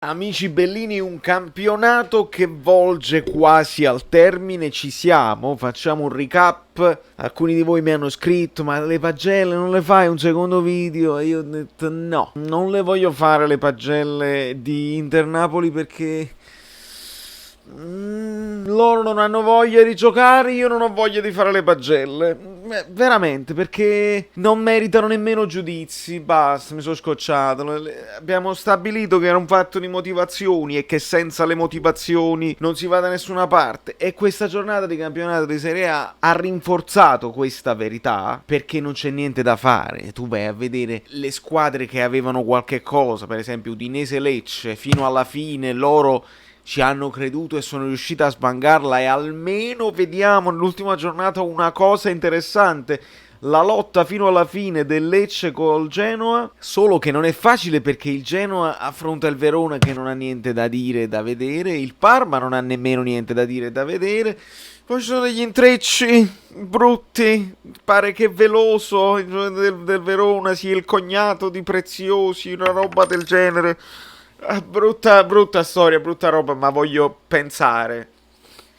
Amici bellini, un campionato che volge quasi al termine, ci siamo, facciamo un recap. Alcuni di voi mi hanno scritto, ma le pagelle non le fai un secondo video? E io ho detto no, non le voglio fare le pagelle di Inter-Napoli perché loro non hanno voglia di giocare, io non ho voglia di fare le pagelle. Veramente, perché non meritano nemmeno giudizi. Basta, mi sono scocciato. Abbiamo stabilito che era un fatto di motivazioni e che senza le motivazioni non si va da nessuna parte. E questa giornata di campionato di Serie A ha rinforzato questa verità perché non c'è niente da fare. Tu vai a vedere le squadre che avevano qualche cosa, per esempio Udinese e Lecce, fino alla fine loro ci hanno creduto e sono riusciti a sbangarla e almeno vediamo nell'ultima giornata una cosa interessante. La lotta fino alla fine del Lecce col Genoa, solo che non è facile perché il Genoa affronta il Verona che non ha niente da dire e da vedere, il Parma non ha nemmeno niente da dire e da vedere, poi ci sono degli intrecci brutti, pare che Veloso del Verona sia il cognato di Preziosi, una roba del genere. Brutta storia, brutta roba, ma voglio pensare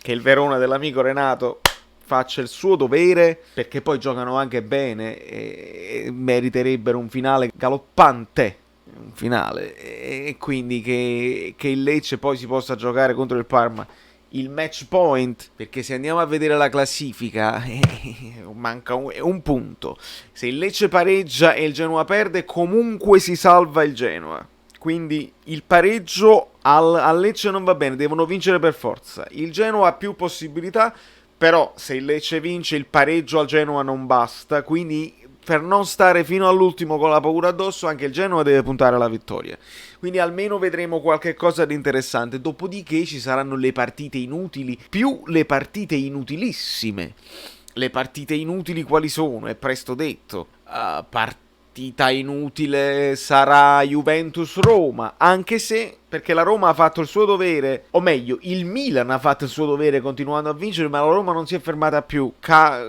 che il Verona dell'amico Renato faccia il suo dovere, perché poi giocano anche bene e meriterebbero un finale galoppante, un finale, e quindi che il Lecce poi si possa giocare contro il Parma il match point, perché se andiamo a vedere la classifica manca un punto. Se il Lecce pareggia e il Genoa perde, comunque si salva il Genoa. Quindi il pareggio al Lecce non va bene, devono vincere per forza. Il Genoa ha più possibilità, però se il Lecce vince il pareggio al Genoa non basta, quindi per non stare fino all'ultimo con la paura addosso anche il Genoa deve puntare alla vittoria. Quindi almeno vedremo qualche cosa di interessante, dopodiché ci saranno le partite inutili più le partite inutilissime. Le partite inutili quali sono? È presto detto. Partita inutile sarà Juventus-Roma, anche se, perché la Roma ha fatto il suo dovere, o meglio, il Milan ha fatto il suo dovere continuando a vincere, ma la Roma non si è fermata più,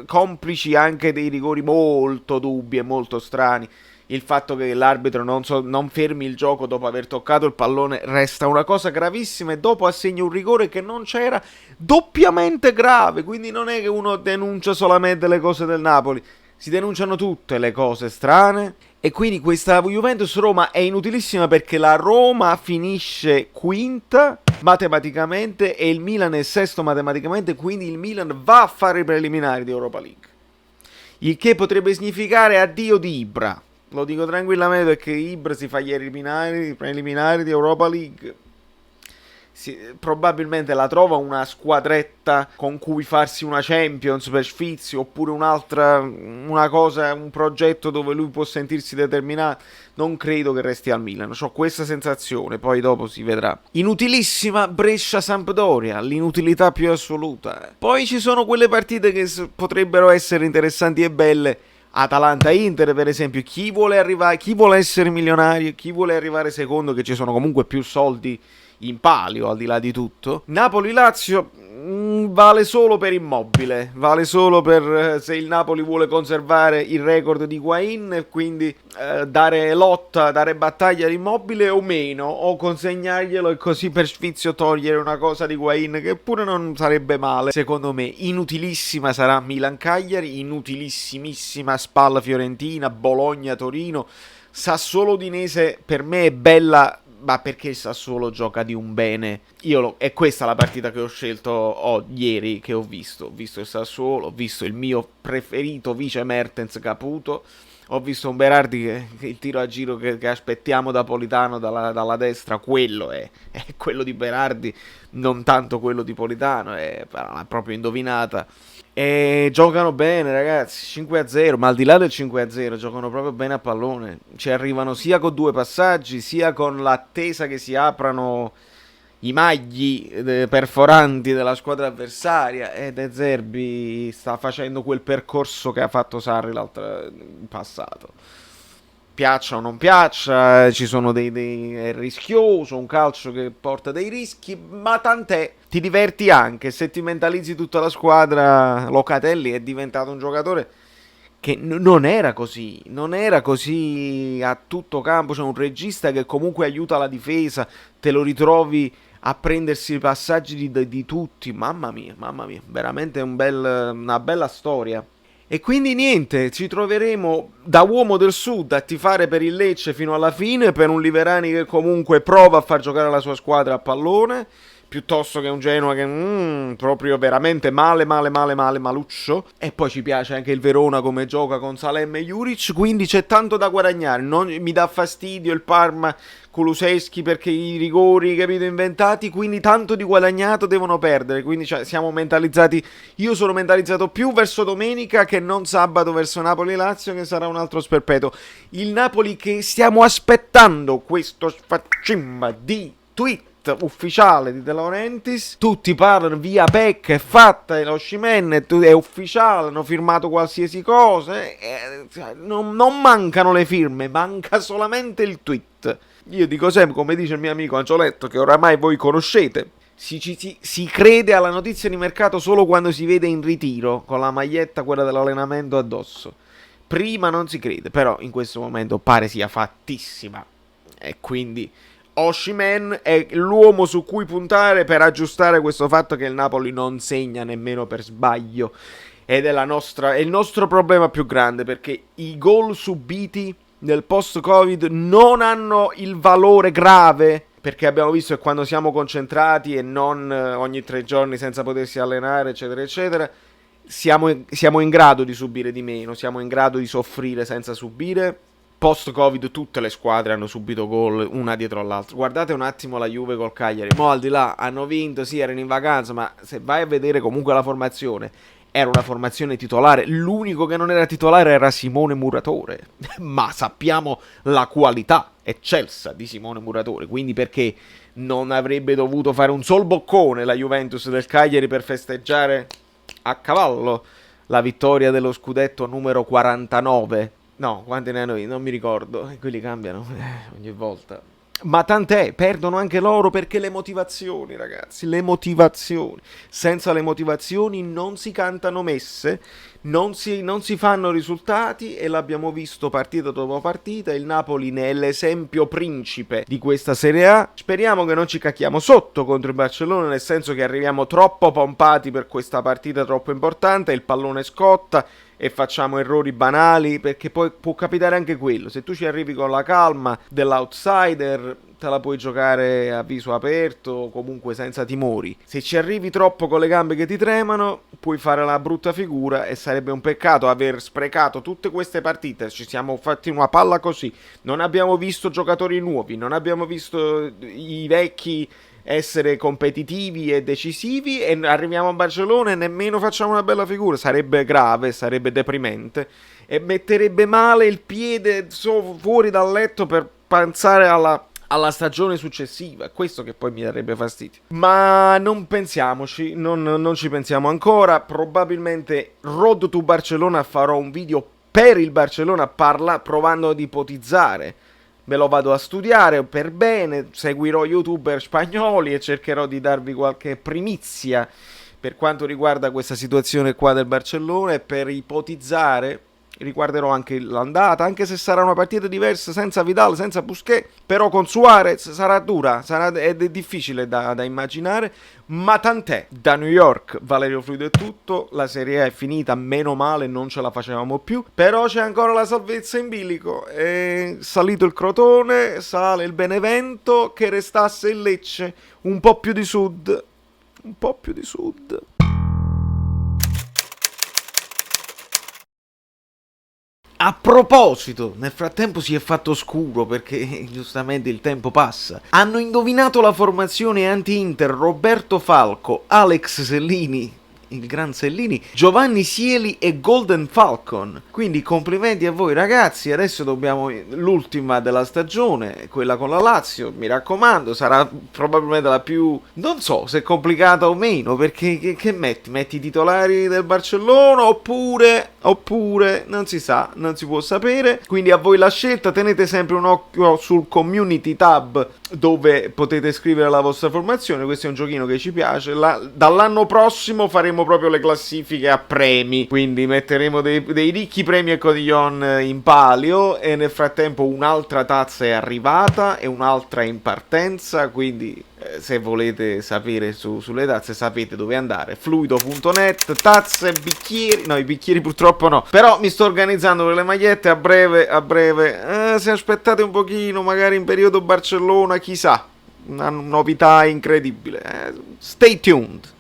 complici anche dei rigori molto dubbi e molto strani. Il fatto che l'arbitro non fermi il gioco dopo aver toccato il pallone resta una cosa gravissima e dopo assegna un rigore che non c'era, doppiamente grave, quindi non è che uno denuncia solamente le cose del Napoli, si denunciano tutte le cose strane e quindi questa Juventus-Roma è inutilissima perché la Roma finisce quinta matematicamente e il Milan è sesto matematicamente, quindi il Milan va a fare i preliminari di Europa League. Il che potrebbe significare addio di Ibra. Lo dico tranquillamente perché Ibra si fa gli preliminari di Europa League. Probabilmente la trova una squadretta con cui farsi una Champions per sfizio oppure un'altra, una cosa, un progetto dove lui può sentirsi determinato. Non credo che resti al Milan, ho questa sensazione, poi dopo si vedrà. Inutilissima Brescia-Sampdoria, l'inutilità più assoluta. Poi ci sono quelle partite che potrebbero essere interessanti e belle. Atalanta-Inter per esempio, chi vuole arrivare, chi vuole essere milionario, chi vuole arrivare secondo, che ci sono comunque più soldi in palio al di là di tutto. Napoli-Lazio vale solo per Immobile, vale solo per se il Napoli vuole conservare il record di Higuain e quindi dare lotta, dare battaglia all'Immobile o meno, o consegnarglielo e così per sfizio togliere una cosa di Higuain che pure non sarebbe male. Secondo me inutilissima sarà Milan-Cagliari, inutilissimissima Spal-Fiorentina, Bologna-Torino, Sassuolo-Udinese per me è bella, ma perché il Sassuolo gioca di un bene. È questa la partita che ho scelto ieri, che ho visto. Ho visto il Sassuolo, ho visto il mio preferito vice Mertens Caputo, ho visto un Berardi che il tiro a giro che aspettiamo da Politano dalla destra, quello è quello di Berardi, non tanto quello di Politano, è proprio indovinata. E giocano bene ragazzi, 5-0, ma al di là del 5-0 giocano proprio bene a pallone, ci arrivano sia con due passaggi sia con l'attesa che si aprano i magli perforanti della squadra avversaria e De Zerbi sta facendo quel percorso che ha fatto Sarri l'altro in passato. Piaccia o non piaccia, ci sono è rischioso, un calcio che porta dei rischi, ma tant'è, ti diverti anche, se ti mentalizzi tutta la squadra. Locatelli è diventato un giocatore che non era così, non era così a tutto campo. C'è un regista che comunque aiuta la difesa, te lo ritrovi a prendersi i passaggi di tutti. Mamma mia, veramente una bella storia. E quindi niente, ci troveremo da uomo del sud a tifare per il Lecce fino alla fine, per un Liverani che comunque prova a far giocare la sua squadra a pallone, piuttosto che un Genoa che proprio veramente maluccio. E poi ci piace anche il Verona come gioca con Salem e Juric, quindi c'è tanto da guadagnare. Non mi dà fastidio il Parma Kulusevski perché i rigori, capito, inventati, quindi tanto di guadagnato devono perdere, quindi siamo mentalizzati. Io sono mentalizzato più verso domenica che non sabato verso Napoli-Lazio, che sarà un altro sperpeto. Il Napoli che stiamo aspettando questo sfaccimma di tweet ufficiale di De Laurentiis, tutti parlano via PEC, è fatta, è lo Osimhen, è ufficiale, hanno firmato qualsiasi cosa, non mancano le firme, manca solamente il tweet. Io dico sempre, come dice il mio amico Angioletto, che oramai voi conoscete, si crede alla notizia di mercato solo quando si vede in ritiro, con la maglietta quella dell'allenamento addosso. Prima non si crede, però in questo momento pare sia fattissima. E quindi Osimhen è l'uomo su cui puntare per aggiustare questo fatto che il Napoli non segna nemmeno per sbaglio. Ed è il nostro problema più grande, perché i gol subiti nel post-Covid non hanno il valore grave, perché abbiamo visto che quando siamo concentrati e non ogni 3 giorni senza potersi allenare, eccetera, eccetera, siamo in grado di subire di meno, siamo in grado di soffrire senza subire. Post-Covid tutte le squadre hanno subito gol una dietro l'altra. Guardate un attimo la Juve col Cagliari. Mo' al di là, hanno vinto, sì, erano in vacanza, ma se vai a vedere comunque la formazione, era una formazione titolare. L'unico che non era titolare era Simone Muratore. Ma sappiamo la qualità eccelsa di Simone Muratore, quindi perché non avrebbe dovuto fare un sol boccone la Juventus del Cagliari per festeggiare a cavallo la vittoria dello scudetto numero 49? No, quanti ne hanno? Non mi ricordo. Quelli cambiano ogni volta. Ma tant'è, perdono anche loro perché le motivazioni, ragazzi, le motivazioni. Senza le motivazioni non si cantano messe, non si fanno risultati, e l'abbiamo visto partita dopo partita. Il Napoli ne è l'esempio principe di questa Serie A. Speriamo che non ci cacchiamo sotto contro il Barcellona, nel senso che arriviamo troppo pompati per questa partita troppo importante, il pallone scotta e facciamo errori banali, perché poi può capitare anche quello. Se tu ci arrivi con la calma dell'outsider, te la puoi giocare a viso aperto, comunque senza timori. Se ci arrivi troppo con le gambe che ti tremano, puoi fare la brutta figura, e sarebbe un peccato aver sprecato tutte queste partite. Ci siamo fatti una palla così, non abbiamo visto giocatori nuovi, non abbiamo visto i vecchi essere competitivi e decisivi, e arriviamo a Barcellona e nemmeno facciamo una bella figura. Sarebbe grave, sarebbe deprimente, e metterebbe male il piede fuori dal letto per pensare alla stagione successiva. Questo che poi mi darebbe fastidio. Ma non pensiamoci, non ci pensiamo ancora. Probabilmente Road to Barcellona farò un video per il Barcellona, provando ad ipotizzare. Me lo vado a studiare per bene, seguirò youtuber spagnoli e cercherò di darvi qualche primizia per quanto riguarda questa situazione qua del Barcellona, e per ipotizzare riguarderò anche l'andata, anche se sarà una partita diversa, senza Vidal, senza Busquets, però con Suarez sarà dura, è difficile da immaginare, ma tant'è. Da New York Valerio Fluido è tutto, la Serie A è finita, meno male, non ce la facevamo più, però c'è ancora la salvezza in bilico, è salito il Crotone, sale il Benevento, che restasse il Lecce, un po' più di sud. A proposito, nel frattempo si è fatto scuro perché giustamente il tempo passa. Hanno indovinato la formazione anti-Inter Roberto Falco, Alex Sellini, il gran Sellini, Giovanni Sieli e Golden Falcon. Quindi complimenti a voi ragazzi. Adesso dobbiamo l'ultima della stagione, quella con la Lazio, mi raccomando, sarà probabilmente la più, non so se è complicata o meno, perché che metti i titolari del Barcellona oppure non si sa, non si può sapere. Quindi a voi la scelta, tenete sempre un occhio sul community tab dove potete scrivere la vostra formazione. Questo è un giochino che ci piace. Dall'anno prossimo faremo faremo proprio le classifiche a premi, quindi metteremo dei ricchi premi a Cotillon in palio, e nel frattempo un'altra tazza è arrivata e un'altra è in partenza, quindi se volete sapere sulle tazze sapete dove andare: fluido.net, tazze, bicchieri. No, i bicchieri purtroppo no, però mi sto organizzando per le magliette a breve. Se aspettate un pochino, magari in periodo Barcellona, chissà, una novità incredibile. Stay tuned.